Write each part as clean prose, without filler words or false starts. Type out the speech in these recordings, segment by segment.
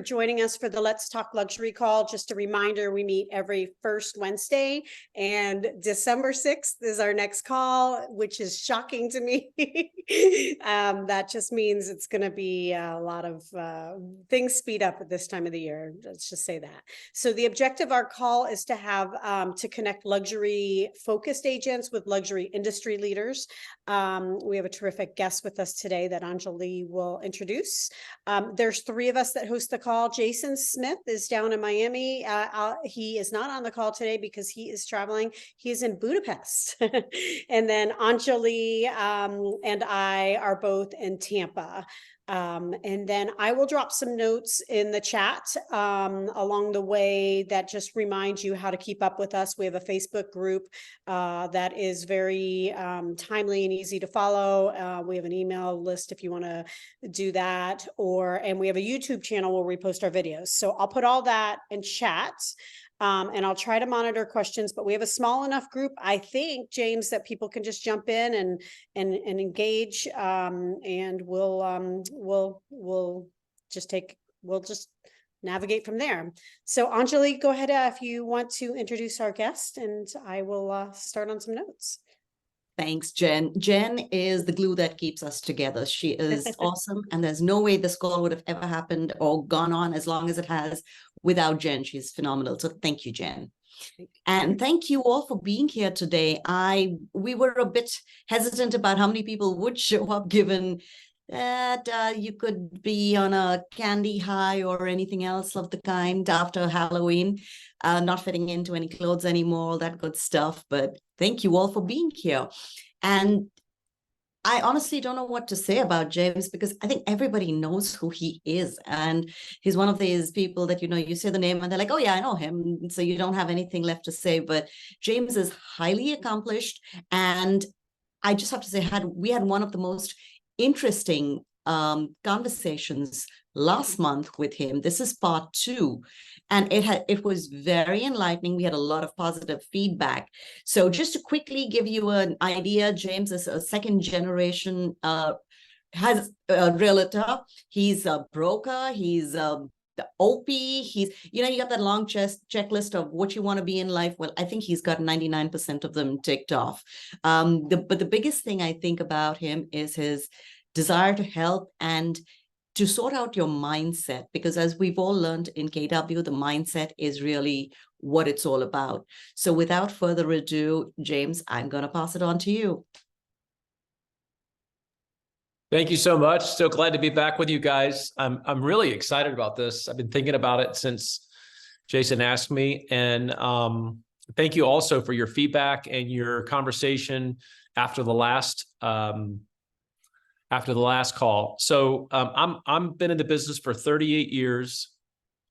joining us for the Let's Talk Luxury call. Just a reminder, we meet every first Wednesday, and December 6th is our next call, which is shocking to me. That just means it's going to be a lot of things speed up at this time of the year. Let's just say that. So the objective of our call is to have to connect luxury focused agents with luxury industry leaders. We have a terrific guest with us today that Anjali will introduce. There's three of us that host the call. Jason Smith is down in Miami. He is not on the call today because he is traveling. He is in Budapest. And then Anjali and I are both in Tampa. And then I will drop some notes in the chat along the way that just remind you how to keep up with us. We have a Facebook group that is very timely and easy to follow. We have an email list if you want to do that, and we have a YouTube channel where we post our videos. So I'll put all that in chat. And I'll try to monitor questions, but we have a small enough group, I think, James, that people can just jump in and engage, and we'll just navigate from there. So Anjali, go ahead if you want to introduce our guest, and I will start on some notes. Thanks, Jen. Jen is the glue that keeps us together. She is awesome, and there's no way this call would have ever happened or gone on as long as it has without Jen. She's phenomenal. So thank you, Jen. And thank you all for being here today. We were a bit hesitant about how many people would show up, given that you could be on a candy high or anything else of the kind after Halloween, not fitting into any clothes anymore, all that good stuff. But thank you all for being here. And I honestly don't know what to say about James, because I think everybody knows who he is. And he's one of these people that, you say the name and they're like, oh yeah, I know him. So you don't have anything left to say. But James is highly accomplished. And I just have to say, we had one of the most interesting conversations last month with him. This is part 2, and it was very enlightening. We had a lot of positive feedback. So just to quickly give you an idea, James is a second generation has a realtor. He's a broker. He's the OP. He's, you got that long checklist of what you want to be in life. Well, I think he's got 99% of them ticked off. But the biggest thing I think about him is his desire to help and to sort out your mindset, because as we've all learned in KW, the mindset is really what it's all about. So without further ado, James, I'm going to pass it on to you. Thank you so much. So glad to be back with you guys. I'm really excited about this. I've been thinking about it since Jason asked me. And thank you also for your feedback and your conversation after the last call. So I'm been in the business for 38 years.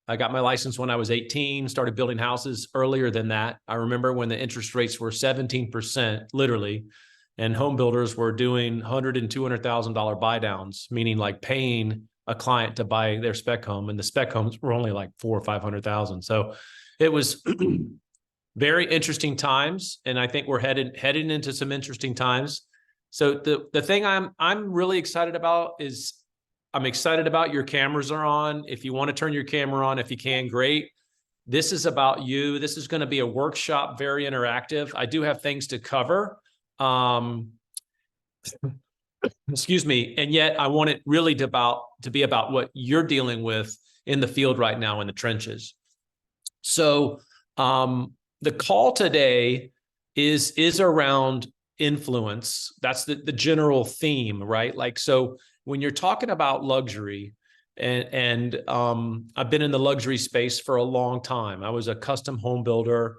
I got my license when I was 18, started building houses earlier than that. I remember when the interest rates were 17%, literally, and home builders were doing $100,000 and $200,000 buy downs, meaning like paying a client to buy their spec home, and the spec homes were only like $400,000 or $500,000. So it was very interesting times, and I think we're heading into some interesting times. So the thing I'm really excited about is I'm excited about your cameras are on. If you want to turn your camera on, if you can, great. This is about you. This is going to be a workshop, very interactive. I do have things to cover. Excuse me. And yet I want it really to be about what you're dealing with in the field right now in the trenches. So the call today is around influence. That's the general theme, right? Like, so when you're talking about luxury, and I've been in the luxury space for a long time. I was a custom home builder,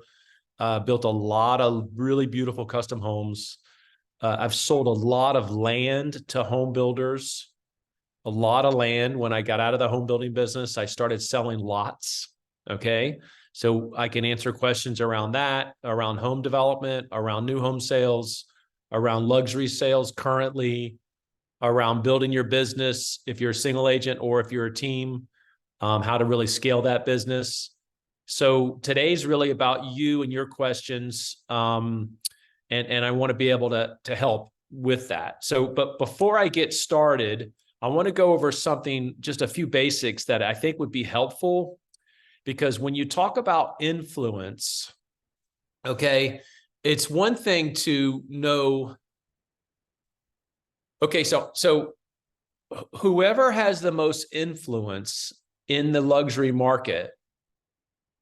built a lot of really beautiful custom homes. I've sold a lot of land to home builders, a lot of land. When I got out of the home building business, I started selling lots. Okay. So I can answer questions around that, around home development, around new home sales, around luxury sales currently, around building your business if you're a single agent or if you're a team, how to really scale that business. So today's really about you and your questions, and I want to be able to help with that. So, but before I get started, I want to go over something, just a few basics that I think would be helpful, because when you talk about influence, okay, it's one thing to know, okay, so whoever has the most influence in the luxury market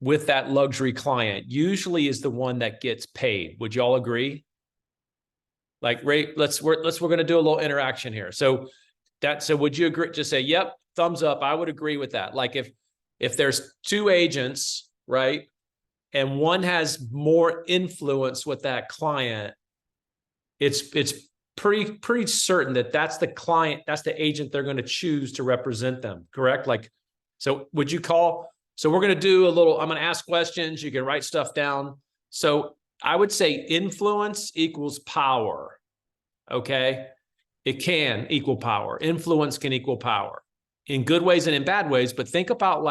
with that luxury client usually is the one that gets paid. Would you all agree? Like, Ray, we're going to do a little interaction here. So would you agree? Just say, yep, thumbs up. I would agree with that. Like if there's two agents, right, and one has more influence with that client, it's pretty certain that that's the client, that's the agent they're going to choose to represent them. Correct? Like, so would you call? So we're going to do a little, I'm going to ask questions. You can write stuff down. So I would say influence equals power. Okay. It can equal power. Influence can equal power in good ways and in bad ways. But think about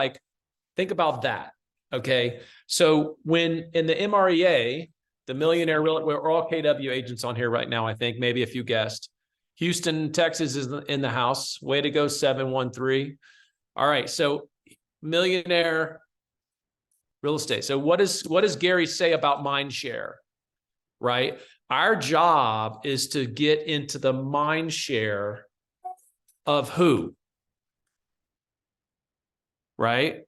that. Okay. So when in the MREA, the Millionaire Real, we're all KW agents on here right now, I think, maybe a few guests. Houston, Texas is in the house. Way to go, 713. All right. So Millionaire Real Estate. So what does Gary say about mind share? Right? Our job is to get into the mind share of who? Right?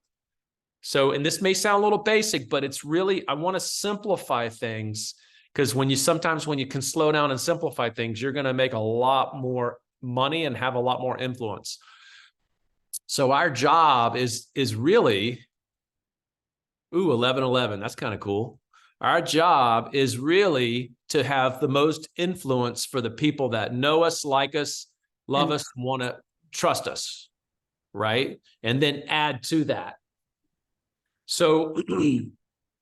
So, and this may sound a little basic, but it's really, I want to simplify things, because sometimes when you can slow down and simplify things, you're going to make a lot more money and have a lot more influence. So our job is really, 1111. That's kind of cool. Our job is really to have the most influence for the people that know us, like us, love us, want to trust us, right? And then add to that. So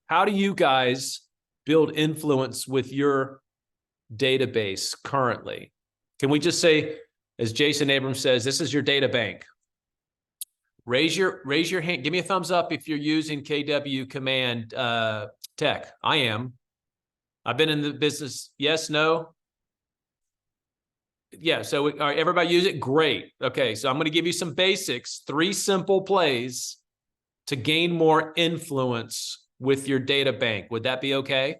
how do you guys build influence with your database currently? Can we just say, as Jason Abrams says, this is your data bank. Raise your hand. Give me a thumbs up if you're using KW Command Tech. I am. I've been in the business. Yes, no? Yeah, so all right, everybody use it? Great. Okay, so I'm going to give you some basics, 3 simple plays to gain more influence with your data bank. Would that be okay?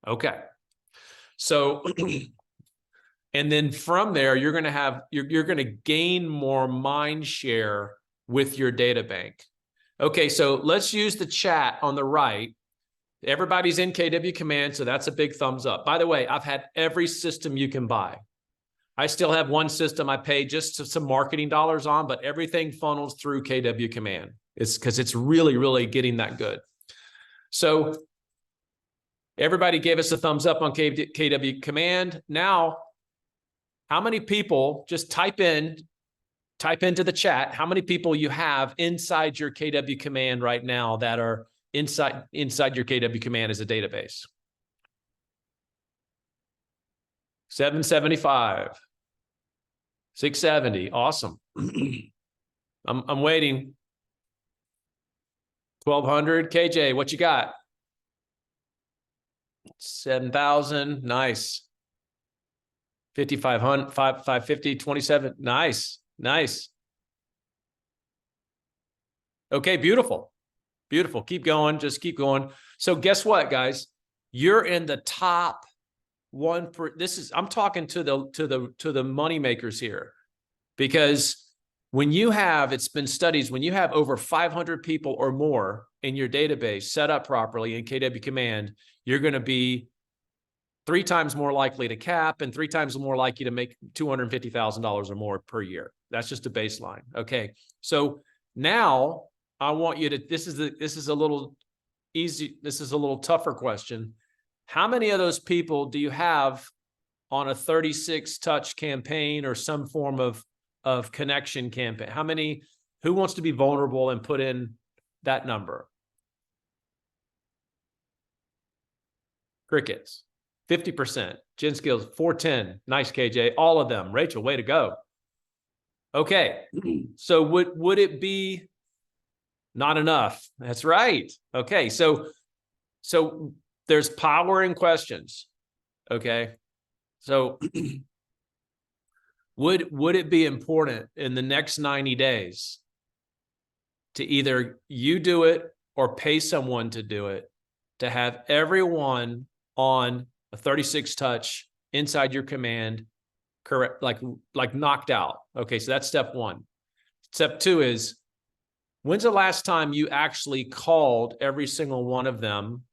Okay. So, and then from there, you're going to gain more mind share with your data bank. Okay, so let's use the chat on the right. Everybody's in KW Command, so that's a big thumbs up. By the way, I've had every system you can buy. I still have one system I pay just some marketing dollars on, but everything funnels through KW Command. It's because it's really, really getting that good. So everybody gave us a thumbs up on KW Command. Now, how many people, just type into the chat, how many people you have inside your KW Command right now that are inside your KW Command as a database? 775, 670. Awesome. I'm waiting. 1200. KJ, what you got? 7,000. Nice. 5,500, 550, 27. Nice. Nice. Okay, beautiful. Beautiful. Keep going. Just keep going. So guess what, guys? You're in the top one. I'm talking to the money makers here, because when you have, it's been studies, when you have over 500 people or more in your database set up properly in KW Command, you're going to be 3 times more likely to cap and 3 times more likely to make $250,000 or more per year. That's just a baseline. Okay. So now I want you to, this is a little easy. This is a little tougher question. How many of those people do you have on a 36 touch campaign or some form of connection campaign? How many, who wants to be vulnerable and put in that number? Crickets. 50%. Gen Skills, 410. Nice, KJ. All of them. Rachel, way to go. Okay. So would it be not enough? That's right. Okay. So there's power in questions. Okay. So would it be important in the next 90 days to either you do it or pay someone to do it, to have everyone on a 36 touch inside your command, correct, like knocked out? Okay, so that's step one. Step two is, when's the last time you actually called every single one of them?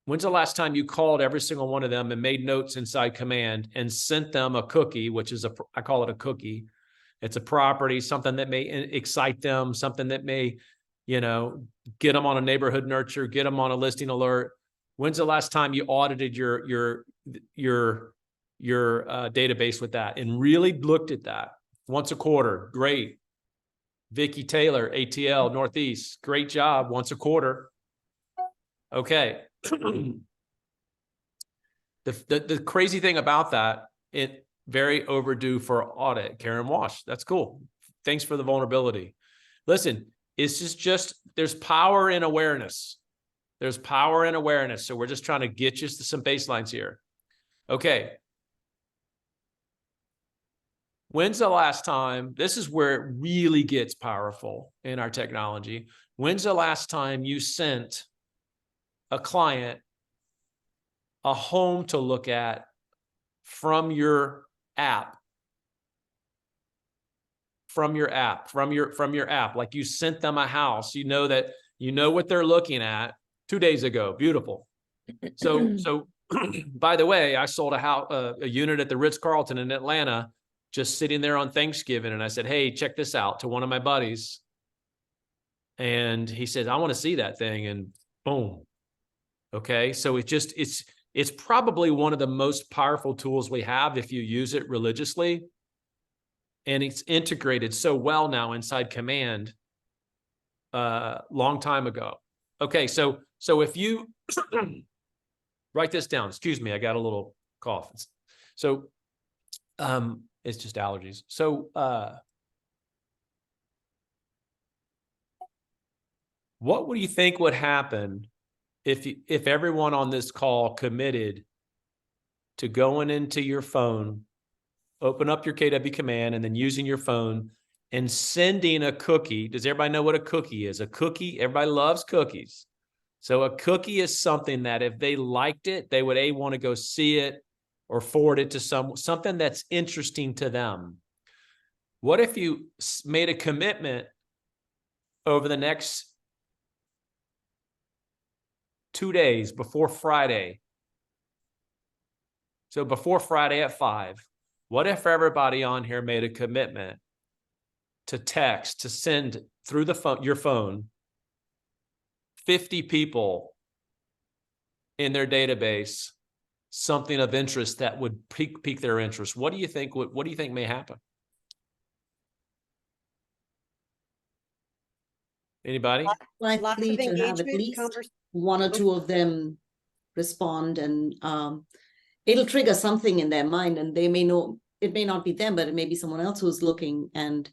When's the last time you called every single one of them and made notes inside command and sent them a cookie, which is I call it a cookie. It's a property, something that may excite them, something that may, you know, get them on a neighborhood nurture, get them on a listing alert. When's the last time you audited your database with that and really looked at that? Once a quarter, great. Vicky Taylor, ATL Northeast, great job. Once a quarter. Okay. The crazy thing about that, it very overdue for audit. Karen Wash, that's cool. Thanks for the vulnerability. Listen, it's just there's power in awareness. There's power in awareness. So we're just trying to get you to some baselines here. Okay. When's the last time, this is where it really gets powerful in our technology. When's the last time you sent a client a home to look at from your app? From your app, like you sent them a house, you know what they're looking at 2 days ago. Beautiful. So by the way, I sold a unit at the Ritz-Carlton in Atlanta, just sitting there on Thanksgiving. And I said, hey, check this out, to one of my buddies. And he said, I want to see that thing. And boom. Okay. So it's probably one of the most powerful tools we have if you use it religiously. And it's integrated so well now inside command, long time ago. Okay. So if you write this down, excuse me, I got a little cough. So, it's just allergies. So, what would you think would happen if everyone on this call committed to going into your phone, open up your KW command, and then using your phone and sending a cookie? Does everybody know what a cookie is? A cookie, everybody loves cookies. So a cookie is something that if they liked it, they would want to go see it or forward it to something that's interesting to them. What if you made a commitment over the next 2 days before Friday? So before Friday at 5, what if everybody on here made a commitment to text, to send through the phone, your phone, 50 people in their database something of interest that would pique their interest? What do you think may happen? Anybody? Lots Likely of to have at engagement, least one or two of them respond, and it'll trigger something in their mind, and they may know, it may not be them, but it may be someone else who's looking, and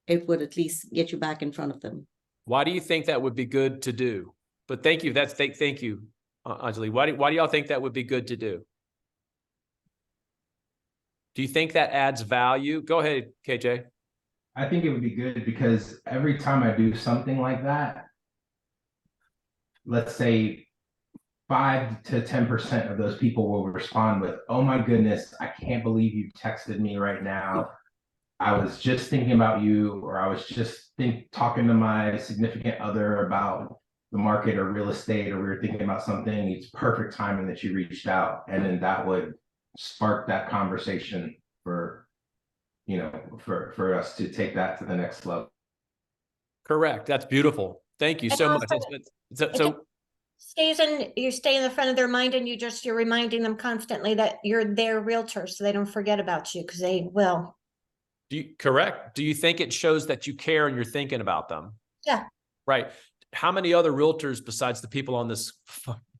it would at least get you back in front of them. Why do you think that would be good to do? But thank you. Thank you, Anjali. Why do y'all think that would be good to do? Do you think that adds value? Go ahead, KJ. I think it would be good because every time I do something like that, let's say 5 to 10% of those people will respond with, oh my goodness, I can't believe you texted me right now. I was just thinking about you, or I was just talking to my significant other about the market or real estate, or we were thinking about something. It's perfect timing that you reached out. And then that would spark that conversation for us to take that to the next level. Correct. That's beautiful. Thank you so much. You stay in the front of their mind, and you're reminding them constantly that you're their realtor, so they don't forget about you, because they will. Correct. Do you think it shows that you care and you're thinking about them? Yeah. Right. How many other realtors besides the people on this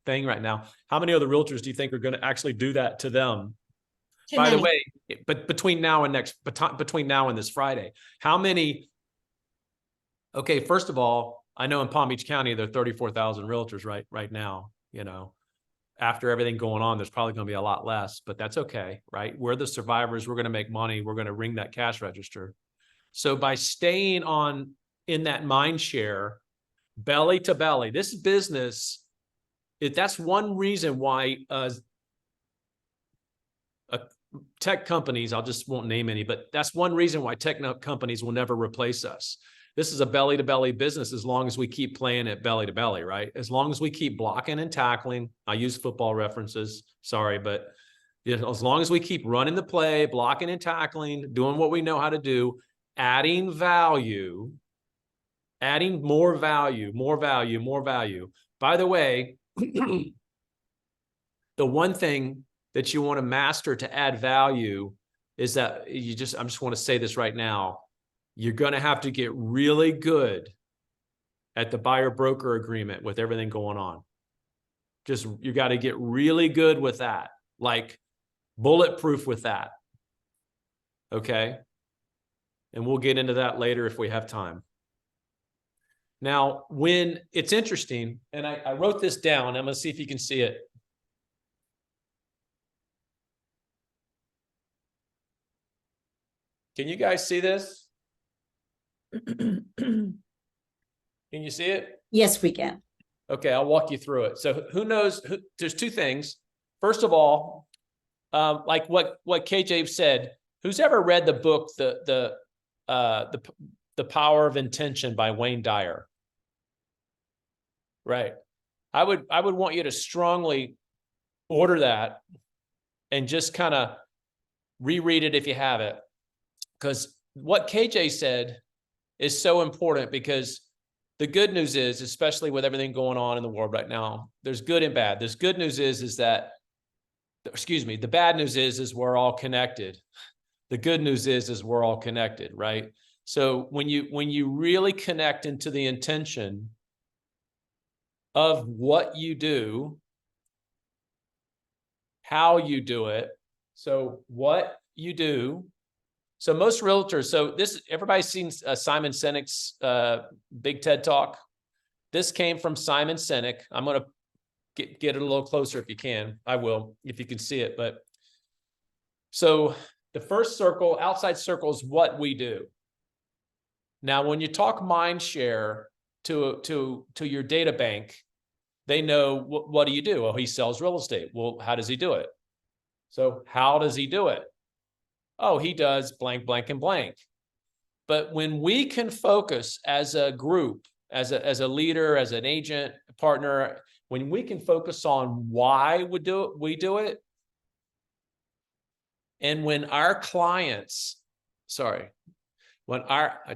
thing right now, how many other realtors do you think are going to actually do that to them? By the way, but between now and this Friday, how many? Okay, first of all, I know in Palm Beach County there are 34,000 realtors right now, after everything going on, there's probably going to be a lot less, but that's okay, right? We're the survivors. We're going to make money. We're going to ring that cash register. So by staying on in that mind share, belly to belly, this business, that's one reason why tech companies, I just won't name any, but that's one reason why tech companies will never replace us. This is a belly to belly business as long as we keep playing it belly to belly, right? As long as we keep blocking and tackling. I use football references, sorry, but as long as we keep running the play, blocking and tackling, doing what we know how to do, adding value, adding more value, more value, more value. By the way, the one thing that you want to master to add value is that I just want to say this right now. You're going to have to get really good at the buyer broker agreement with everything going on. You got to get really good with that, like bulletproof with that. Okay. And we'll get into that later if we have time. Now, when it's interesting, and I wrote this down, I'm going to see if you can see it. Can you guys see this? Can you see it? Yes, we can. Okay, I'll walk you through it. So who knows? There's two things. First of all, like what KJ said, who's ever read the book, The Power of Intention by Wayne Dyer? Right. I would want you to strongly order that and just kind of reread it if you have it. Because what KJ said is so important, because the good news is, especially with everything going on in the world right now, there's good and bad. There's good news is that, excuse me, the bad news is we're all connected. The good news is we're all connected, right? So when you really connect into the intention of what you do, how you do it, so what you do. So most realtors, so this, everybody's seen Simon Sinek's big TED Talk. This came from Simon Sinek. I'm going to get it a little closer if you can. I will, if you can see it. But so the first circle, outside circle, is what we do. Now, when you talk mind share to your data bank, they know, what do you do? Well, he sells real estate. Well, how does he do it? So how does he do it? Oh, he does blank, blank, and blank. But when we can focus as a group, as a leader, as an agent, partner, when we can focus on why we do it, and when our clients, I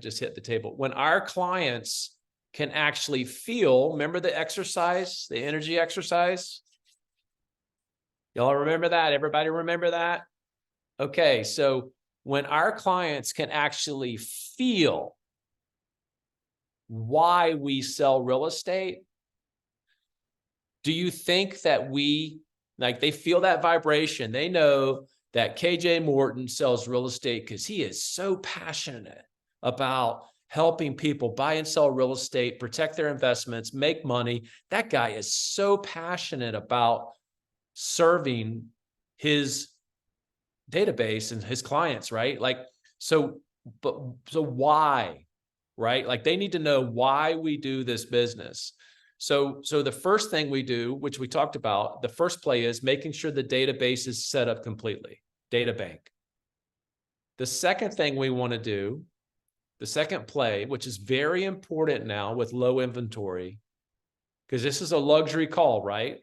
just hit the table. When our clients can actually feel, remember the exercise, the energy exercise? Y'all remember that? Everybody remember that? Okay, so when our clients can actually feel why we sell real estate, do you think that they feel that vibration? They know that KJ Morton sells real estate because he is so passionate about helping people buy and sell real estate, protect their investments, make money. That guy is so passionate about serving his database and his clients, right? So why, right? Like, they need to know why we do this business. So the first thing we do, which we talked about, the first play is making sure the database is set up completely, data bank. The second thing we want to do, the second play, which is very important now with low inventory, because this is a luxury call, right?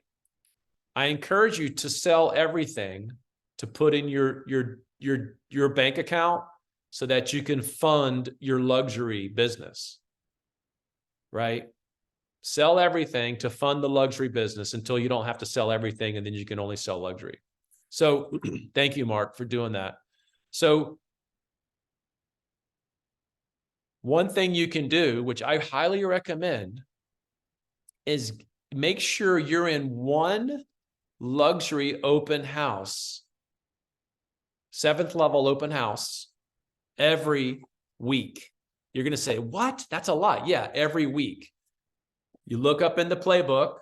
I encourage you to sell everything to put in your bank account so that you can fund your luxury business, right? Sell everything to fund the luxury business until you don't have to sell everything, and then you can only sell luxury. So thank you, Mark, for doing that. So one thing you can do, which I highly recommend, is make sure you're in one luxury open house, 7th level open house, every week. You're going to say, what? That's a lot. Yeah, every week. You look up in the playbook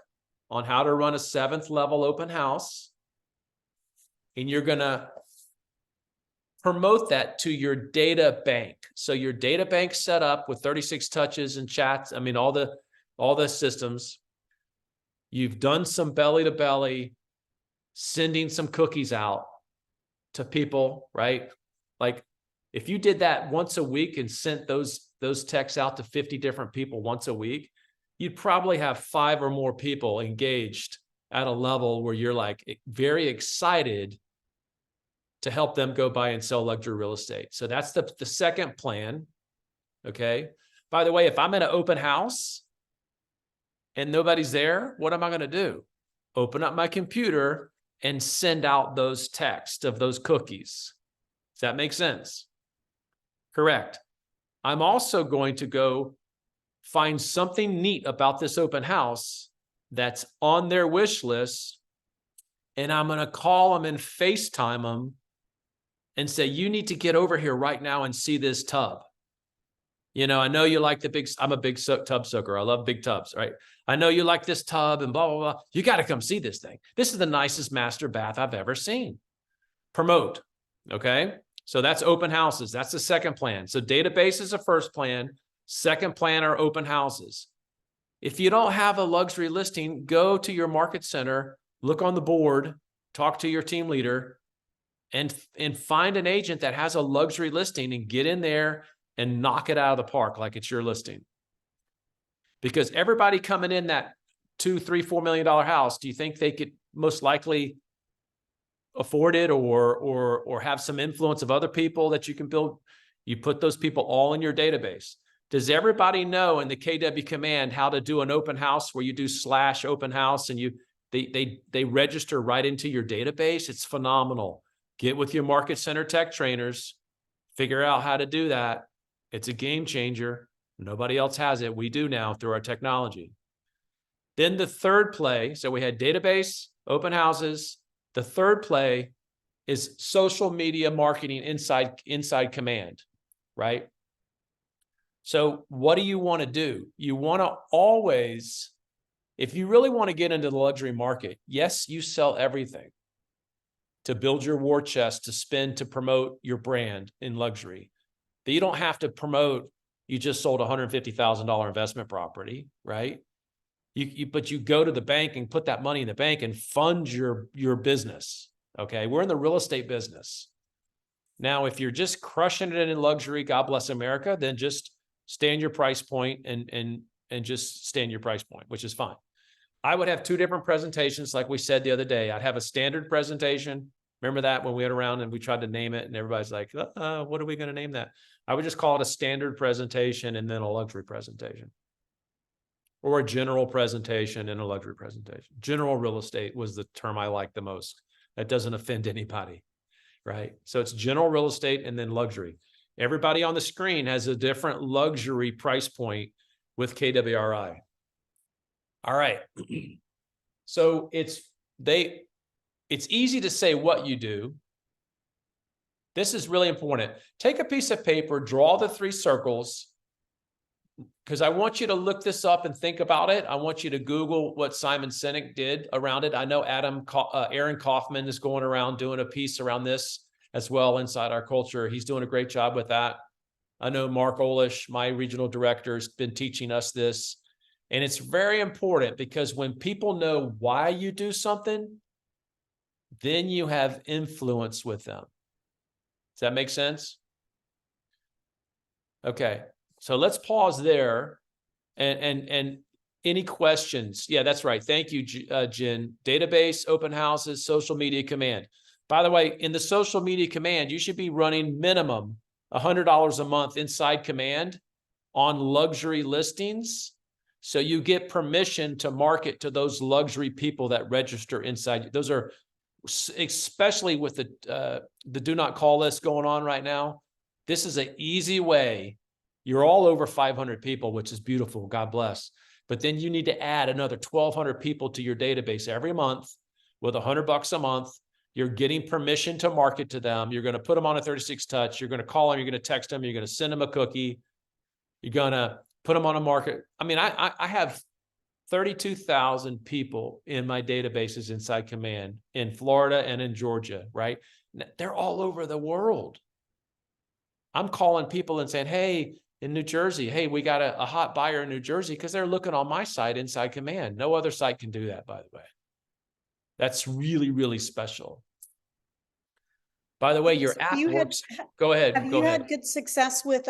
on how to run a 7th level open house. And you're going to promote that to your data bank. So your data bank set up with 36 touches and chats. I mean, all the systems. You've done some belly to belly, sending some cookies out to people, right? Like if you did that once a week and sent those texts out to 50 different people once a week, you'd probably have 5 or more people engaged at a level where you're like very excited to help them go buy and sell luxury real estate. So that's the second plan. Okay. By the way, if I'm in an open house and nobody's there, what am I going to do? Open up my computer and send out those texts of those cookies. Does that make sense? Correct. I'm also going to go find something neat about this open house that's on their wish list, and I'm going to call them and FaceTime them and say, you need to get over here right now and see this tub. You know, I know you like the big, I'm a big tub soaker. I love big tubs, right? I know you like this tub and blah, blah, blah. You got to come see this thing. This is the nicest master bath I've ever seen. Promote, okay? So that's open houses. That's the second plan. So database is a first plan. Second plan are open houses. If you don't have a luxury listing, go to your market center, look on the board, talk to your team leader, and find an agent that has a luxury listing and get in there and knock it out of the park like it's your listing. Because everybody coming in that $2, $3, $4 million house, do you think they could most likely afford it or have some influence of other people that you can build? You put those people all in your database. Does everybody know in the KW command how to do an open house where you do /open house and they register right into your database? It's phenomenal. Get with your market center tech trainers, figure out how to do that. It's a game changer. Nobody else has it. We do now through our technology. Then the third play, so we had database, open houses. The third play is social media marketing inside command, right? So what do you want to do? You want to always, if you really want to get into the luxury market, yes, you sell everything to build your war chest, to spend, to promote your brand in luxury. That you don't have to promote, you just sold a $150,000 investment property, right? But you go to the bank and put that money in the bank and fund your business, okay? We're in the real estate business. Now, if you're just crushing it in luxury, God bless America, then just stay in your price point and just stay in your price point, which is fine. I would have 2 different presentations, like we said the other day. I'd have a standard presentation. Remember that when we went around and we tried to name it and everybody's like, what are we going to name that? I would just call it a standard presentation and then a luxury presentation. Or a general presentation and a luxury presentation. General real estate was the term I like the most. That doesn't offend anybody, right? So it's general real estate and then luxury. Everybody on the screen has a different luxury price point with KWRI. All right. So it's easy to say what you do. This is really important. Take a piece of paper, draw the 3 circles, because I want you to look this up and think about it. I want you to Google what Simon Sinek did around it. I know Aaron Kaufman is going around doing a piece around this as well inside our culture. He's doing a great job with that. I know Mark Olish, my regional director, has been teaching us this. And it's very important because when people know why you do something, then you have influence with them. Does that make sense? Okay, so let's pause there. And any questions? Yeah, that's right. Thank you, Jen. Database, open houses, social media command. By the way, in the social media command, you should be running minimum $100 a month inside command on luxury listings. So you get permission to market to those luxury people that register inside. Those are, especially with the do not call list going on right now. This is an easy way. You're all over 500 people, which is beautiful. God bless. But then you need to add another 1,200 people to your database every month with $100 a month. You're getting permission to market to them. You're going to put them on a 36 touch. You're going to call them. You're going to text them. You're going to send them a cookie. You're going to put them on a market. I mean, I have 32,000 people in my databases inside Command in Florida and in Georgia, right? They're all over the world. I'm calling people and saying, hey, in New Jersey, hey, we got a hot buyer in New Jersey, because they're looking on my site inside Command. No other site can do that, by the way. That's really, really special. By the way, your So app you had- works. Go ahead. Have Go you ahead. had good success with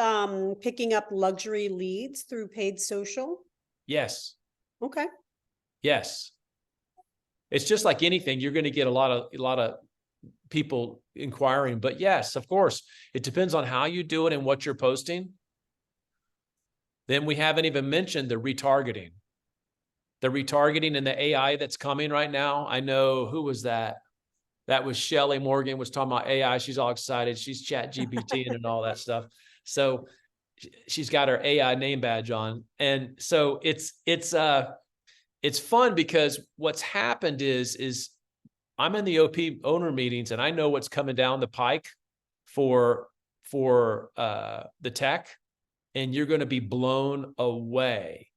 picking up luxury leads through paid social? Yes. Okay. Yes. It's just like anything. You're going to get a lot of people inquiring, but yes, of course, it depends on how you do it and what you're posting. Then we haven't even mentioned the retargeting. The retargeting and the AI that's coming right now. I know, who was that? That was Shelly Morgan was talking about AI. She's all excited. She's chat GPT and all that stuff. So she's got her AI name badge on. And so it's fun, because what's happened is I'm in the OP owner meetings, and I know what's coming down the pike for the tech, and you're going to be blown away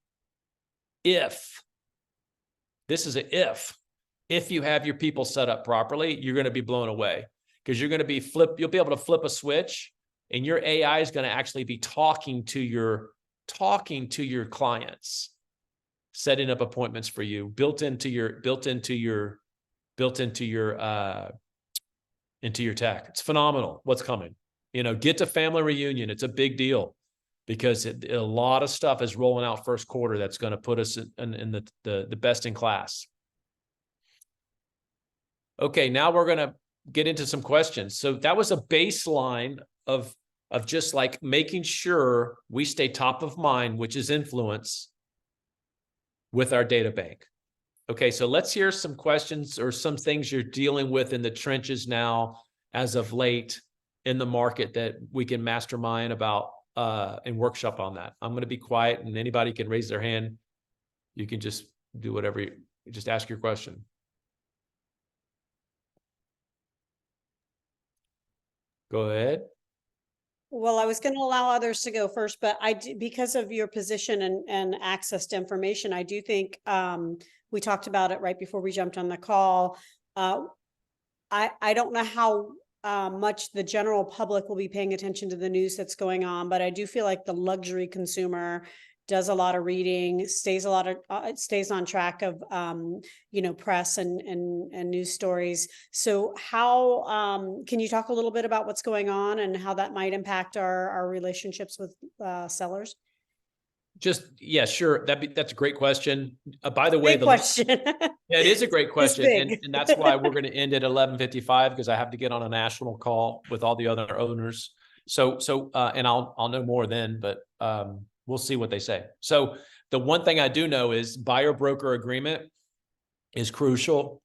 if you have your people set up properly. You're going to be blown away, because you're going to be you'll be able to flip a switch, and your AI is going to actually be talking to your clients, setting up appointments for you, built into your tech. It's phenomenal what's coming. Get to family reunion. It's a big deal, because a lot of stuff is rolling out first quarter that's going to put us in the best in class. Okay, now we're going to get into some questions. So that was a baseline of just like making sure we stay top of mind, which is influence, with our data bank. Okay, so let's hear some questions or some things you're dealing with in the trenches now, as of late, in the market, that we can mastermind about and workshop on that. I'm going to be quiet, and anybody can raise their hand. You can just do whatever, just ask your question. Go ahead. Well, I was going to allow others to go first, but because of your position and access to information, I do think we talked about it right before we jumped on the call. I don't know how much the general public will be paying attention to the news that's going on, but I do feel like the luxury consumer does a lot of reading, stays on track of press and news stories. So how can you talk a little bit about what's going on and how that might impact our relationships with sellers? Yeah, sure. That's a great question. By the way, Big question. Yeah, it is a great question, big. and that's why we're going to end at 11:55, because I have to get on a national call with all the other owners. So and I'll know more then, but we'll see what they say. So the one thing I do know is buyer broker agreement is crucial.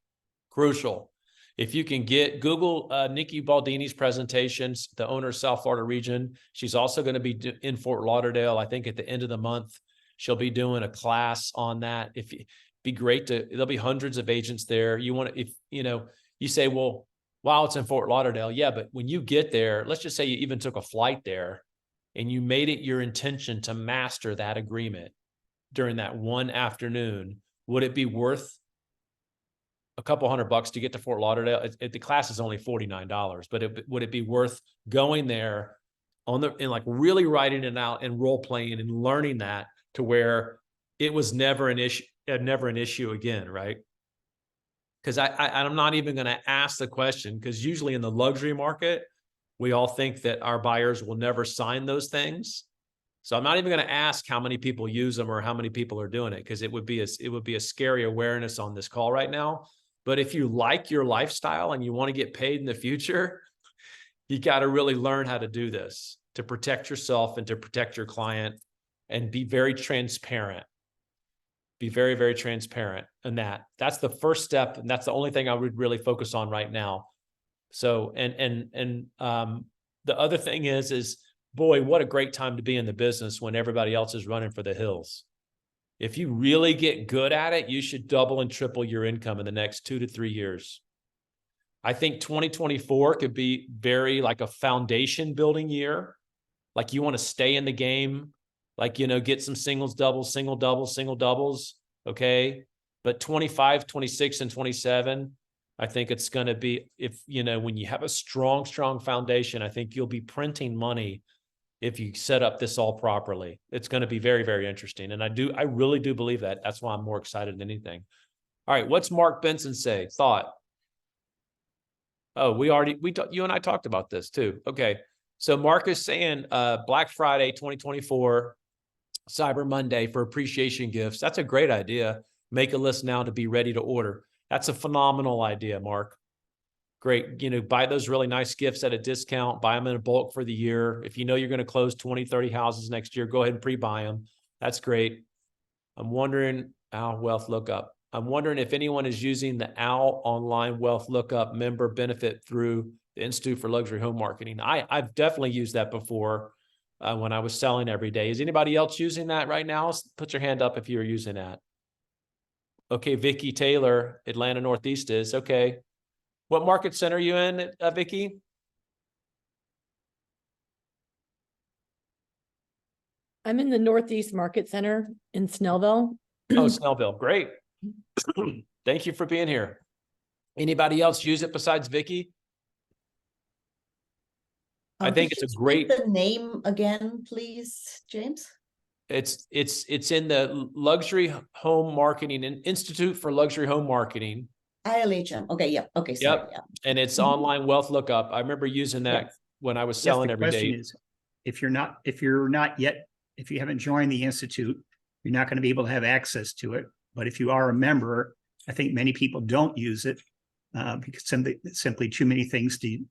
If you can Google Nikki Baldini's presentations, the owner of South Florida region. She's also going to be in Fort Lauderdale. I think at the end of the month, she'll be doing a class on that. Be great there'll be hundreds of agents there. You say, well, wow, it's in Fort Lauderdale. Yeah, but when you get there, let's just say you even took a flight there and you made it your intention to master that agreement during that one afternoon, would it be worth a couple $100 to get to Fort Lauderdale? The class is only $49, but would it be worth going there and like really writing it out and role playing and learning that to where it was never an issue again, right? Because I'm not even going to ask the question, because usually in the luxury market, we all think that our buyers will never sign those things. So I'm not even going to ask how many people use them or how many people are doing it, because it would be a scary awareness on this call right now. But if you like your lifestyle and you want to get paid in the future, you got to really learn how to do this to protect yourself and to protect your client, and be very transparent. Be very, very transparent in that. That's the first step, and that's the only thing I would really focus on right now. So, the other thing is boy, what a great time to be in the business when everybody else is running for the hills. If you really get good at it, you should double and triple your income in the next 2 to 3 years. I think 2024 could be very like a foundation building year. Like you want to stay in the game, like, get some singles, doubles, single doubles, Okay. But 25, 26, and 27, I think it's going to be, if, you know, when you have a strong foundation, I think you'll be printing money if you set up this all properly. It's going to be very, very interesting. And I really do believe that. That's why I'm more excited than anything. All right. What's Mark Benson say? Thought. Oh, you and I talked about this too. Okay. So Mark is saying, Black Friday, 2024, Cyber Monday for appreciation gifts. That's a great idea. Make a list now to be ready to order. That's a phenomenal idea, Mark. Great. You know, buy those really nice gifts at a discount, buy them in a bulk for the year. If you know you're going to close 20, 30 houses next year, go ahead and pre-buy them. That's great. I'm wondering, Owl Wealth Lookup. I'm wondering if anyone is using the Owl Online Wealth Lookup member benefit through the Institute for Luxury Home Marketing. I've definitely used that before when I was selling every day. Is anybody else using that right now? Put your hand up if you're using that. Okay, Vicki Taylor, Atlanta Northeast is. Okay. What market center are you in, Vicki? I'm in the Northeast Market Center in Snellville. Oh, Snellville. Great. Thank you for being here. Anybody else use it besides Vicki? I think it's a great. The name again, please, James. It's in the Luxury Home Marketing Institute for Luxury Home Marketing. ILHM. Okay, yeah. Okay, sorry. Yep. Yeah. And it's online wealth lookup. I remember using that when I was selling every day. The question is, if you haven't joined the Institute, you're not going to be able to have access to it. But if you are a member, I think many people don't use it because simply too many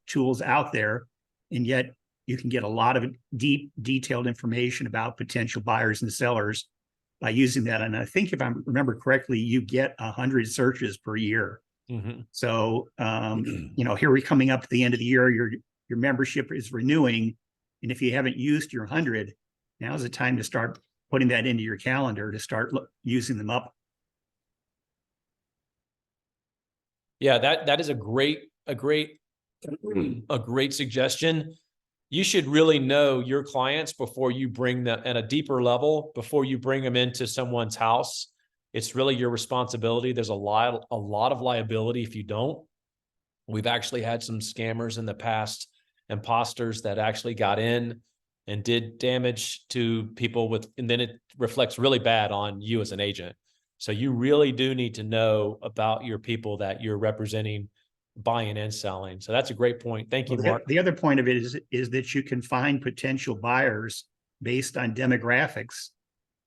tools out there. And yet you can get a lot of detailed information about potential buyers and sellers by using that. And I think if I remember correctly, you get 100 searches per year. Mm-hmm. So, you know, here we're coming up to the end of the year, your membership is renewing. And if you haven't used your 100, now's the time to start putting that into your calendar to start using them up. Yeah, that is a great suggestion. You should really know your clients before you bring them at a deeper level, before you bring them into someone's house. It's really your responsibility. There's a lot of liability if you don't. We've actually had some scammers in the past, imposters that actually got in and did damage to people and then it reflects really bad on you as an agent. So you really do need to know about your people that you're representing, buying and selling. So that's a great point. Thank you, Mark. The other point of it is that you can find potential buyers based on demographics.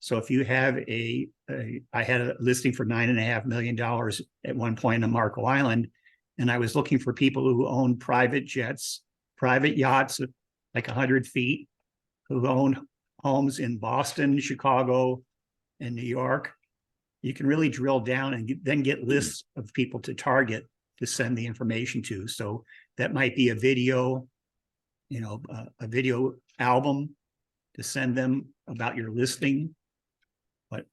So if you have I had a listing for $9.5 million at one point on Marco Island, and I was looking for people who own private jets, private yachts, like 100 feet, who own homes in Boston, Chicago, and New York. You can really drill down and then get lists of people to target to send the information to. So that might be a video, you know, a video album to send them about your listing. But,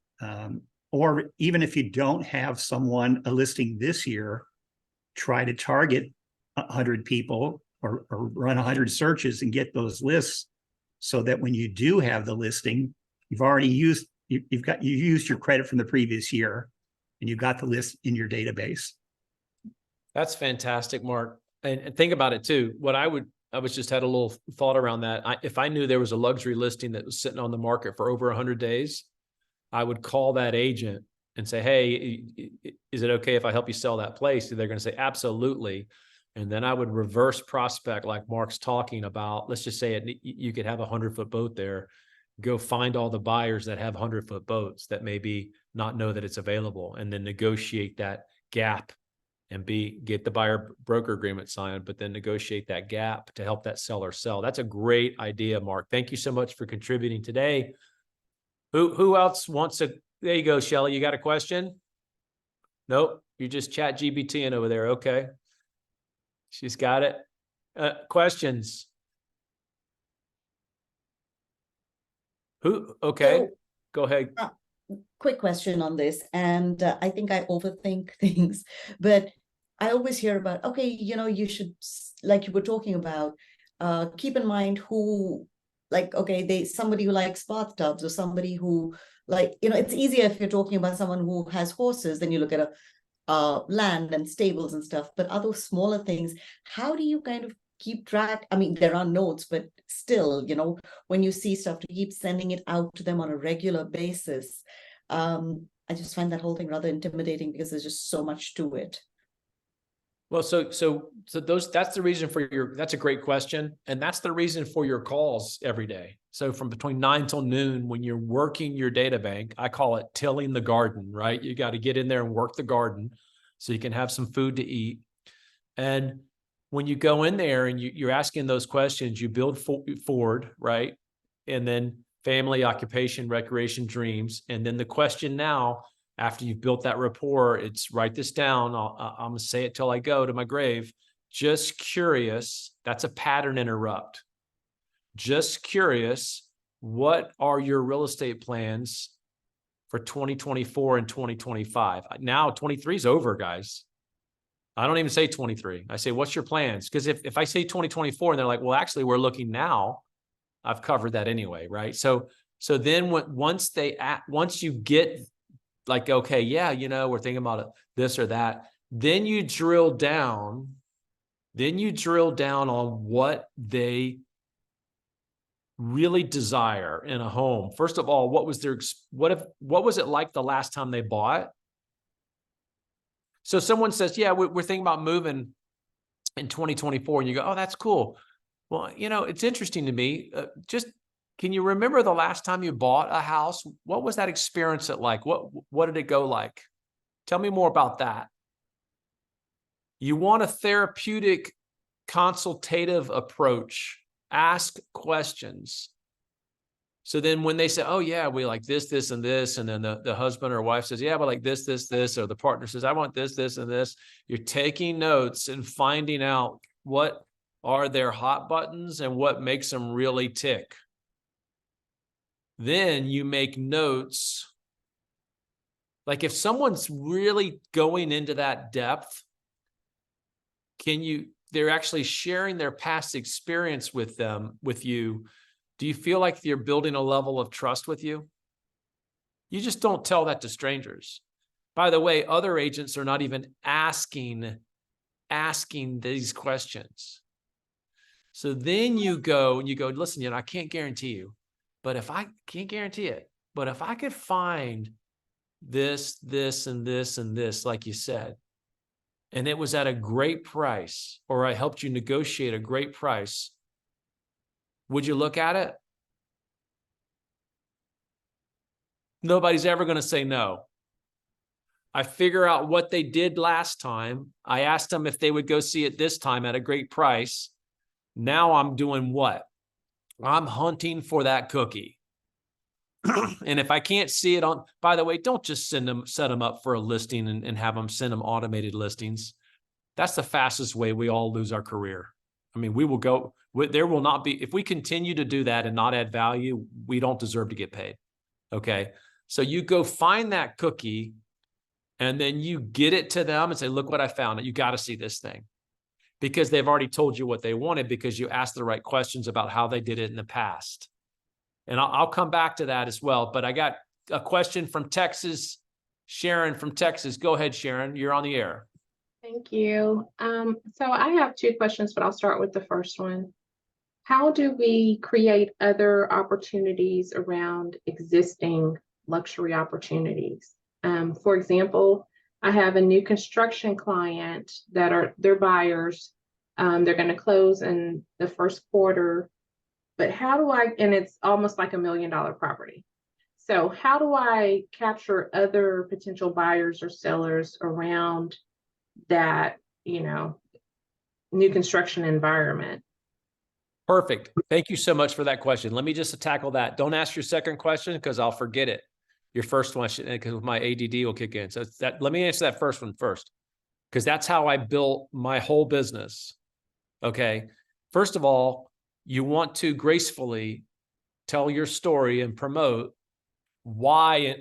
or even if you don't have a listing this year, try to target 100 people or run 100 searches and get those lists so that when you do have the listing, you've already used you used your credit from the previous year and you've got the list in your database. That's fantastic, Mark. And think about it too. I was just had a little thought around that. If I knew there was a luxury listing that was sitting on the market for over 100 days, I would call that agent and say, hey, is it okay if I help you sell that place? They're going to say, absolutely. And then I would reverse prospect like Mark's talking about. Let's just say you could have a 100-foot boat there. Go find all the buyers that have 100-foot boats that maybe not know that it's available, and then negotiate that gap and get the buyer broker agreement signed, but then negotiate that gap to help that seller sell. That's a great idea, Mark. Thank you so much for contributing today. Who else wants to? There you go, Shelly. You got a question? Nope. You're just chat GBTing over there. Okay. She's got it. Questions? Okay. So, go ahead. Quick question on this. And I think I overthink things, but I always hear about, okay, you know, you should, like you were talking about, keep in mind who like, okay, somebody who likes bathtubs, or somebody who, like, it's easier if you're talking about someone who has horses, then you look at land and stables and stuff. But other smaller things, how do you kind of keep track? I mean, there are notes, but still, when you see stuff, to keep sending it out to them on a regular basis. I just find that whole thing rather intimidating, because there's just so much to it. Well, so that's the reason for that's a great question. And that's the reason for your calls every day. So from between 9 till noon, when you're working your data bank, I call it tilling the garden, right? You got to get in there and work the garden so you can have some food to eat. And when you go in there and you're asking those questions, you build forward, right? And then family, occupation, recreation, dreams. And then the question now, after you've built that rapport, it's write this down. I'm going to say it till I go to my grave. Just curious. That's a pattern interrupt. Just curious. What are your real estate plans for 2024 and 2025? Now 23 is over, guys. I don't even say 23. I say, what's your plans? Because if I say 2024 and they're like, well, actually, we're looking now, I've covered that anyway, right? So then once you get like, okay, yeah, we're thinking about this or that, then you drill down on what they really desire in a home. First of all, what was it like the last time they bought? So someone says, yeah, we're thinking about moving in 2024. And you go, oh, that's cool. Well, it's interesting to me. Can you remember the last time you bought a house? What was that experience like? What did it go like? Tell me more about that. You want a therapeutic, consultative approach. Ask questions. So then when they say, oh yeah, we like this, this, and this, and then the husband or wife says, yeah, but like this, this, this, or the partner says, I want this, this, and this. You're taking notes and finding out what are their hot buttons and what makes them really tick. Then you make notes. Like if someone's really going into that depth, they're actually sharing their past experience with you. Do you feel like you're building a level of trust with you? You just don't tell that to strangers. By the way, other agents are not even asking these questions. So then you go, listen, I can't guarantee you, but if I can't guarantee it, but if I could find this, this, and this, and this, like you said, and it was at a great price, or I helped you negotiate a great price, would you look at it? Nobody's ever going to say no. I figure out what they did last time. I asked them if they would go see it this time at a great price. Now I'm doing what? I'm hunting for that cookie. And if I can't see it on, by the way, don't just set them up for a listing and have them send them automated listings. That's the fastest way we all lose our career. I mean, there will not be, if we continue to do that and not add value, we don't deserve to get paid. Okay. So you go find that cookie and then you get it to them and say, look what I found. You got to see this thing, because they've already told you what they wanted, because you asked the right questions about how they did it in the past. And I'll come back to that as well. But I got a question from Texas. Sharon from Texas. Go ahead, Sharon. You're on the air. Thank you. So I have two questions, but I'll start with the first one. How do we create other opportunities around existing luxury opportunities? For example, I have a new construction client they're buyers. They're going to close in the first quarter. But and it's almost like $1 million property. So how do I capture other potential buyers or sellers around that, new construction environment? Perfect. Thank you so much for that question. Let me just tackle that. Don't ask your second question because I'll forget it. Your first question, because my ADD will kick in. So let me answer that first one first, because that's how I built my whole business. Okay. First of all, you want to gracefully tell your story and promote why,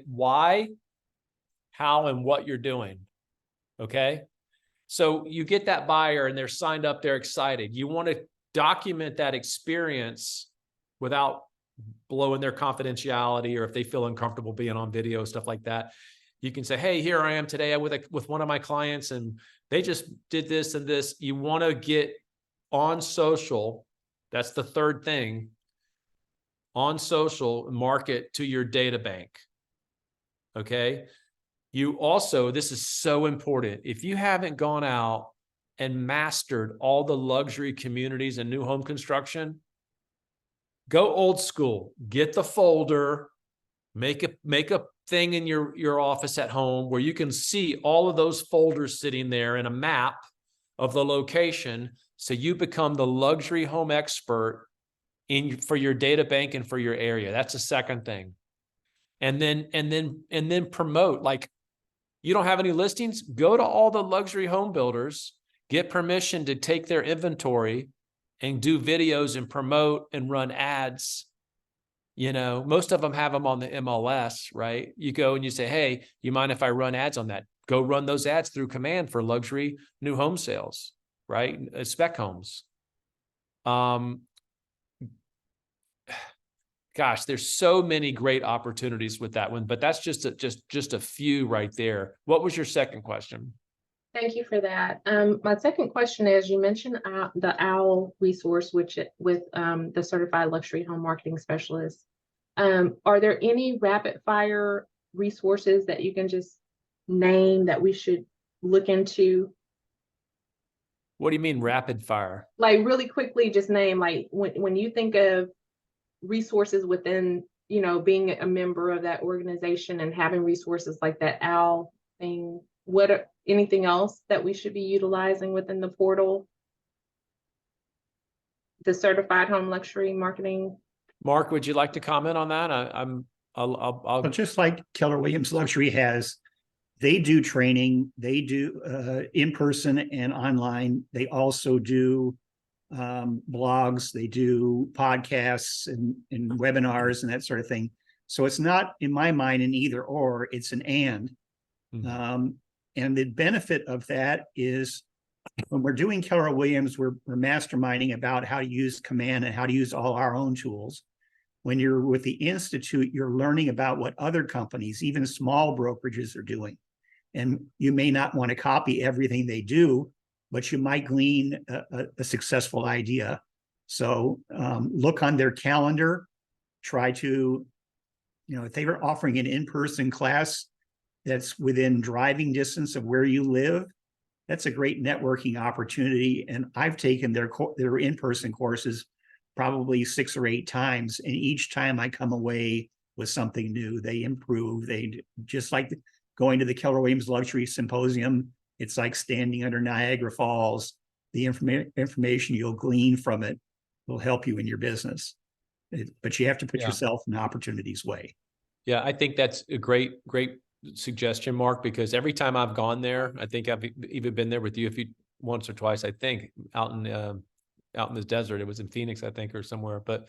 how, and what you're doing. Okay. So you get that buyer and they're signed up, they're excited. You want to document that experience without blowing their confidentiality, or if they feel uncomfortable being on video, stuff like that. You can say, hey, here I am today with one of my clients, and they just did this and this. You want to get on social. That's the third thing. On social, market to your data bank. Okay. You also, this is so important. If you haven't gone out and mastered all the luxury communities and new home construction, go old school. Get the folder, make a thing in your office at home where you can see all of those folders sitting there in a map of the location. So you become the luxury home expert for your data bank and for your area. That's the second thing. And then promote. Like, you don't have any listings, go to all the luxury home builders, get permission to take their inventory and do videos and promote and run ads. You know, most of them have them on the MLS, right? You go and you say, hey, you mind if I run ads on that? Go run those ads through Command for luxury new home sales, right? Spec homes. Gosh, there's so many great opportunities with that one, but that's just a few right there. What was your second question? Thank you for that. My second question is, you mentioned the OWL resource, with the Certified Luxury Home Marketing Specialist. Are there any rapid fire resources that you can just name that we should look into? What do you mean rapid fire? Like, really quickly, just name, like, when you think of resources within, being a member of that organization and having resources like that OWL thing, anything else that we should be utilizing within the portal? The Certified Home Luxury Marketing. Mark, would you like to comment on that? Well, just like Keller Williams Luxury has, they do training, they do in-person and online. They also do blogs, they do podcasts and webinars and that sort of thing. So it's not, in my mind, an either or, it's an and. Mm-hmm. And the benefit of that is, when we're doing Keller Williams, we're masterminding about how to use Command and how to use all our own tools. When you're with the Institute, you're learning about what other companies, even small brokerages, are doing. And you may not want to copy everything they do, but you might glean a successful idea. So look on their calendar, try to, if they were offering an in-person class that's within driving distance of where you live, that's a great networking opportunity. And I've taken their in-person courses probably 6 or 8 times. And each time I come away with something new. They improve. They just like going to the Keller Williams Luxury Symposium. It's like standing under Niagara Falls. The information you'll glean from it will help you in your business. But you have to put yourself in opportunity's way. Yeah, I think that's a great suggestion, Mark, because every time I've gone there, I think I've even been there with you once or twice, I think, out in the desert. It was in Phoenix, I think, or somewhere. But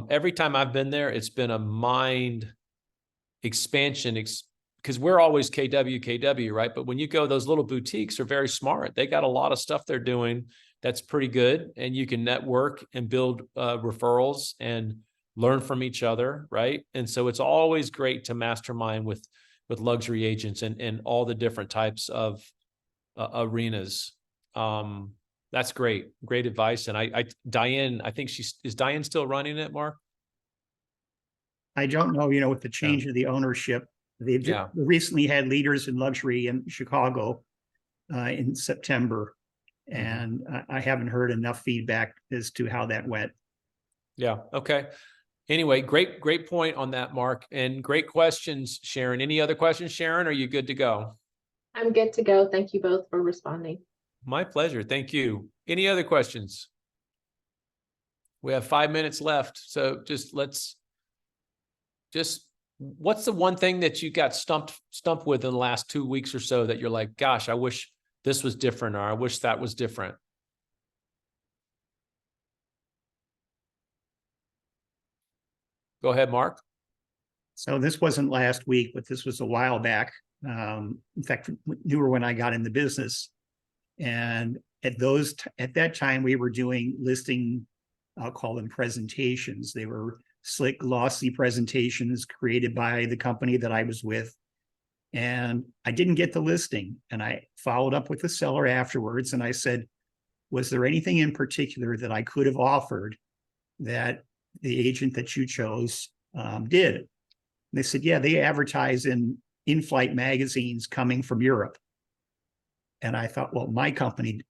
every time I've been there, it's been a mind expansion because we're always KW, right? But when you go, those little boutiques are very smart. They got a lot of stuff they're doing that's pretty good, and you can network and build referrals and learn from each other, right? And so it's always great to mastermind with luxury agents and all the different types of arenas. That's great advice. And Diane, I think is Diane still running it, Mark? I don't know, with the change of the ownership, they've recently had Leaders in Luxury in Chicago in September. And I haven't heard enough feedback as to how that went. Yeah. Okay. Anyway, great point on that, Mark, and great questions, Sharon. Any other questions, Sharon? Are you good to go? I'm good to go. Thank you both for responding. My pleasure. Thank you. Any other questions? We have 5 minutes left. So what's the one thing that you got stumped with in the last 2 weeks or so that you're like, gosh, I wish this was different, or I wish that was different? Go ahead, Mark. So this wasn't last week, but this was a while back. In fact, newer when I got in the business. And at that time, we were doing listing I'll call them presentations. They were slick, glossy presentations created by the company that I was with. And I didn't get the listing. And I followed up with the seller afterwards. And I said, was there anything in particular that I could have offered that the agent that you chose did? And they said, yeah, they advertise in flight magazines coming from Europe. And I thought, well, my company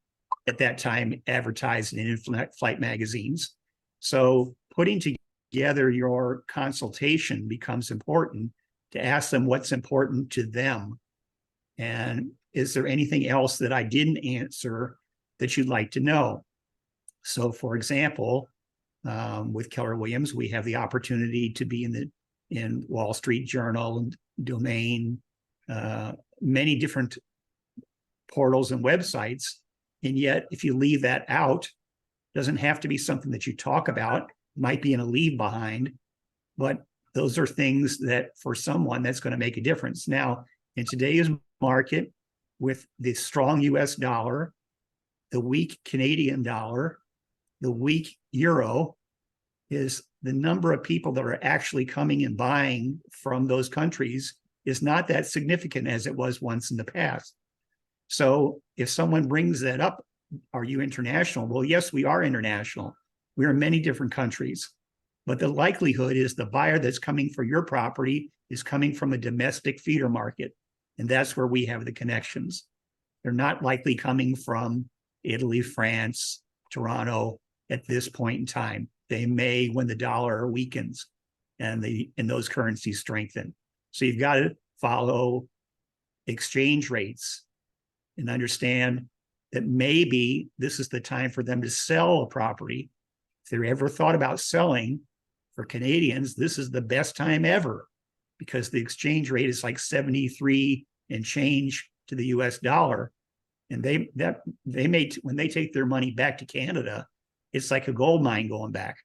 at that time advertised in flight magazines. So putting together your consultation becomes important, to ask them what's important to them. And is there anything else that I didn't answer that you'd like to know? So for example, with Keller Williams, we have the opportunity to be in Wall Street Journal and Domain, many different portals and websites. And yet, if you leave that out, it doesn't have to be something that you talk about, it might be in a leave behind, but those are things that for someone that's going to make a difference. Now, in today's market, with the strong US dollar, the weak Canadian dollar, the weak euro, is the number of people that are actually coming and buying from those countries is not that significant as it was once in the past. So if someone brings that up, are you international? Well, yes, we are international. We are in many different countries. But the likelihood is the buyer that's coming for your property is coming from a domestic feeder market. And that's where we have the connections. They're not likely coming from Italy, France, Toronto at this point in time. They may when the dollar weakens and those currencies strengthen. So you've got to follow exchange rates and understand that maybe this is the time for them to sell a property. If they ever thought about selling, for Canadians, this is the best time ever, because the exchange rate is like 73 and change to the US dollar. And they may, when they take their money back to Canada, it's like a gold mine going back.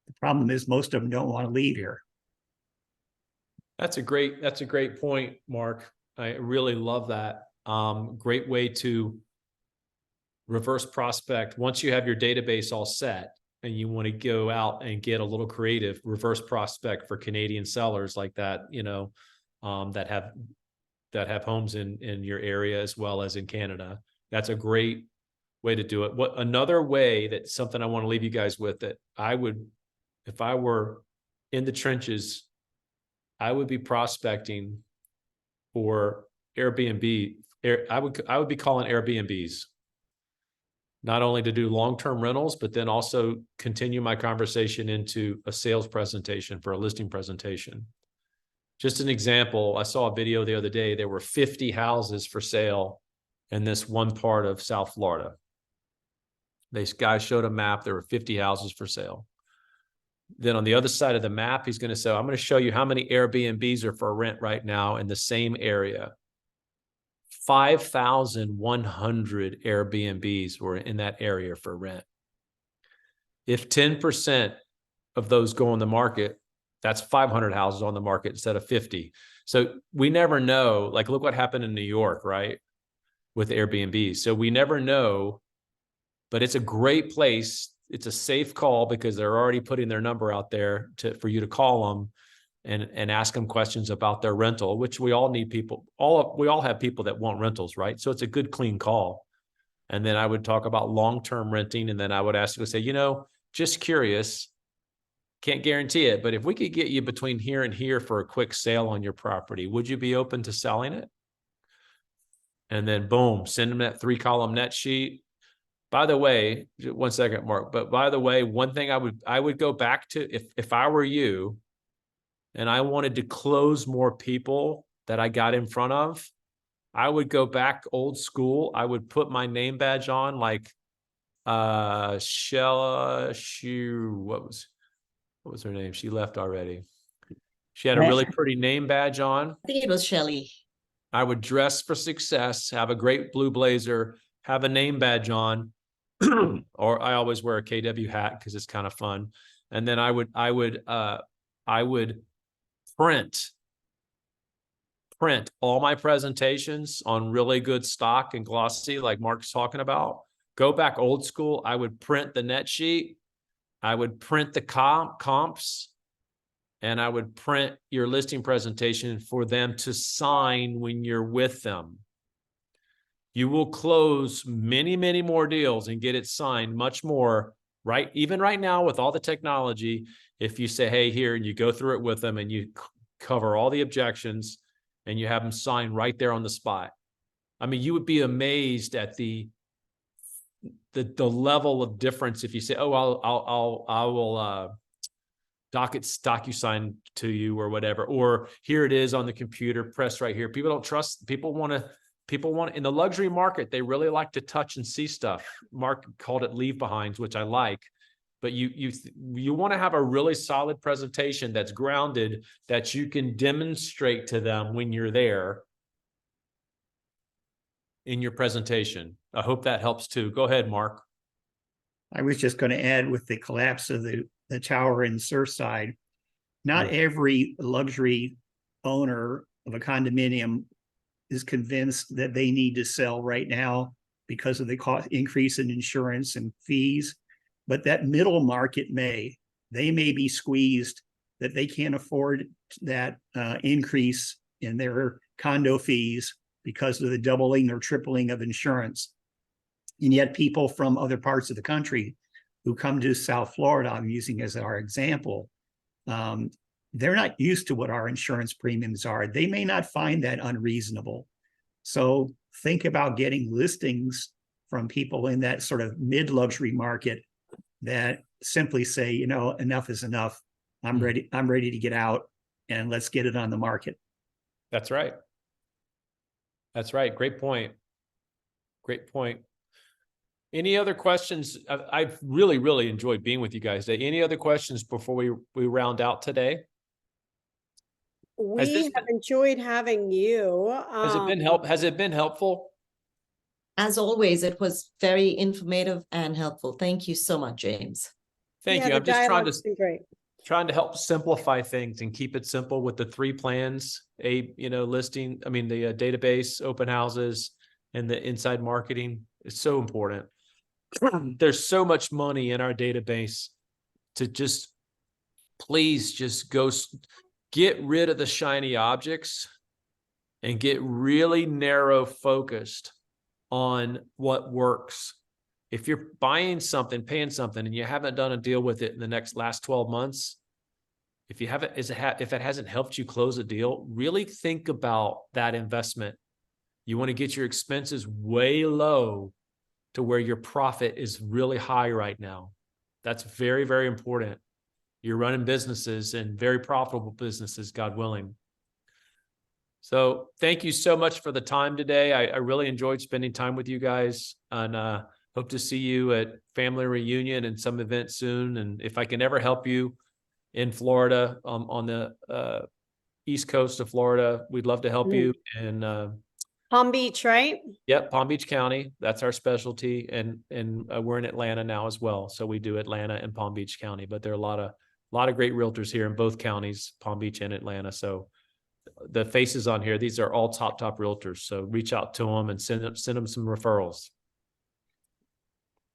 The problem is most of them don't want to leave here. That's a great point, Mark. I really love that. Great way to reverse prospect. Once you have your database all set and you want to go out and get a little creative, reverse prospect for Canadian sellers like that, you know, that have homes in your area as well as in Canada. That's a great way to do it. What another way, that something I want to leave you guys with, that I would, if I were in the trenches, I would be prospecting for Airbnb. I would be calling Airbnbs, not only to do long-term rentals, but then also continue my conversation into a sales presentation for a listing presentation. Just an example, I saw a video the other day. There were 50 houses for sale in this one part of South Florida. This guy showed a map. There were 50 houses for sale. Then on the other side of the map, he's going to say, I'm going to show you how many Airbnbs are for rent right now in the same area. 5,100 Airbnbs were in that area for rent. If 10% of those go on the market, that's 500 houses on the market instead of 50. So we never know, like, look what happened in New York, right? With Airbnb. So we never know, but it's a great place. It's a safe call because they're already putting their number out there for you to call them and ask them questions about their rental, which we all need people. We all have people that want rentals, right? So it's a good, clean call. And then I would talk about long-term renting. And then I would ask you to say, you know, just curious, can't guarantee it, but if we could get you between here and here for a quick sale on your property, would you be open to selling it? And then boom, send them that 3-column net sheet. By the way, 1 second, Mark, but by the way, one thing I would go back to, if I were you and I wanted to close more people that I got in front of, I would go back old school. I would put my name badge on, like Shella, what was her name? She left already. She had a really pretty name badge on. I think it was Shelley. I would dress for success, have a great blue blazer, have a name badge on, or I always wear a KW hat because it's kind of fun. And then I would print all my presentations on really good stock and glossy, like Mark's talking about. Go back old school. I would print the net sheet I would print the comps, and I would print your listing presentation for them to sign when you're with them. You will close many, many more deals and get it signed much more, right? Even right now with all the technology, if you say, hey, here, and you go through it with them and you cover all the objections and you have them sign right there on the spot. I mean, you would be amazed at the level of difference if you say, oh, I will DocuSign to you or whatever, or here it is on the computer, press right here. People don't trust, people want in the luxury market, they really like to touch and see stuff. Mark called it leave behinds, which I like, but you want to have a really solid presentation that's grounded, that you can demonstrate to them when you're there in your presentation. I hope that helps too. Go ahead, Mark. I was just going to add, with the collapse of the tower in Surfside, not every luxury owner of a condominium is convinced that they need to sell right now because of the cost increase in insurance and fees. But that middle market they may be squeezed, that they can't afford that increase in their condo fees because of the doubling or tripling of insurance. And yet people from other parts of the country who come to South Florida, I'm using as our example, they're not used to what our insurance premiums are. They may not find that unreasonable. So think about getting listings from people in that sort of mid-luxury market that simply say, you know, enough is enough. I'm ready to get out, and let's get it on the market. That's right. That's right. Great point. Great point. Any other questions? I've really, really enjoyed being with you guys today. Any other questions before we round out today? We have enjoyed having you. Has it been helpful? As always, it was very informative and helpful. Thank you so much, James. Thank you. The I'm just trying to help simplify things and keep it simple with the 3 plans, the database, open houses, and the inside marketing. It's so important. There's so much money in our database to please go get rid of the shiny objects and get really narrow focused on what works. If you're buying something, paying something, and you haven't done a deal with it in the last 12 months, if it hasn't helped you close a deal, really think about that investment. You want to get your expenses way low to where your profit is really high right now. That's very, very important. You're running businesses, and very profitable businesses, God willing. So thank you so much for the time today. I really enjoyed spending time with you guys, and hope to see you at family reunion and some event soon. And if I can ever help you in Florida, on the East Coast of Florida, we'd love to help you. And Palm Beach, right? Yep, Palm Beach County. That's our specialty, and we're in Atlanta now as well. So we do Atlanta and Palm Beach County, but there are a lot of great realtors here in both counties, Palm Beach and Atlanta. So the faces on here, these are all top realtors. So reach out to them and send them some referrals.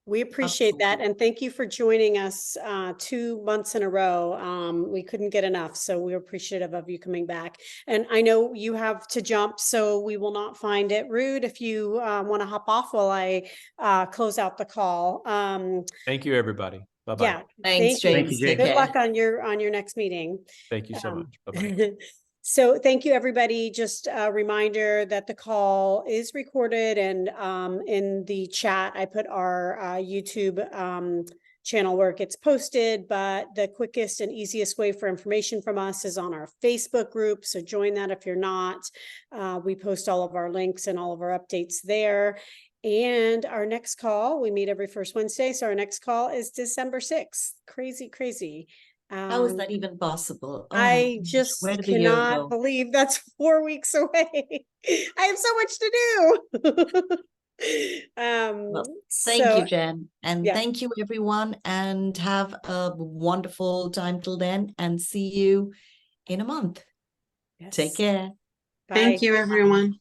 We appreciate that. And thank you for joining us 2 months in a row. We couldn't get enough. So we're appreciative of you coming back. And I know you have to jump, so we will not find it rude if you want to hop off while I close out the call. Thank you, everybody. Bye-bye. Yeah. Thanks, James. Thank you, James. Good luck on your next meeting. Thank you so much. Bye-bye. So thank you, everybody. Just a reminder that the call is recorded, and in the chat, I put our YouTube channel where it gets posted, but the quickest and easiest way for information from us is on our Facebook group. So join that if you're not. We post all of our links and all of our updates there. And our next call, we meet every first Wednesday. So our next call is December 6th. Crazy, crazy. How is that even possible? Oh, I just cannot believe that's 4 weeks away. I have so much to do. Well, thank you, Jen. And thank you, everyone. And have a wonderful time till then. And see you in a month. Yes. Take care. Bye. Thank you, everyone.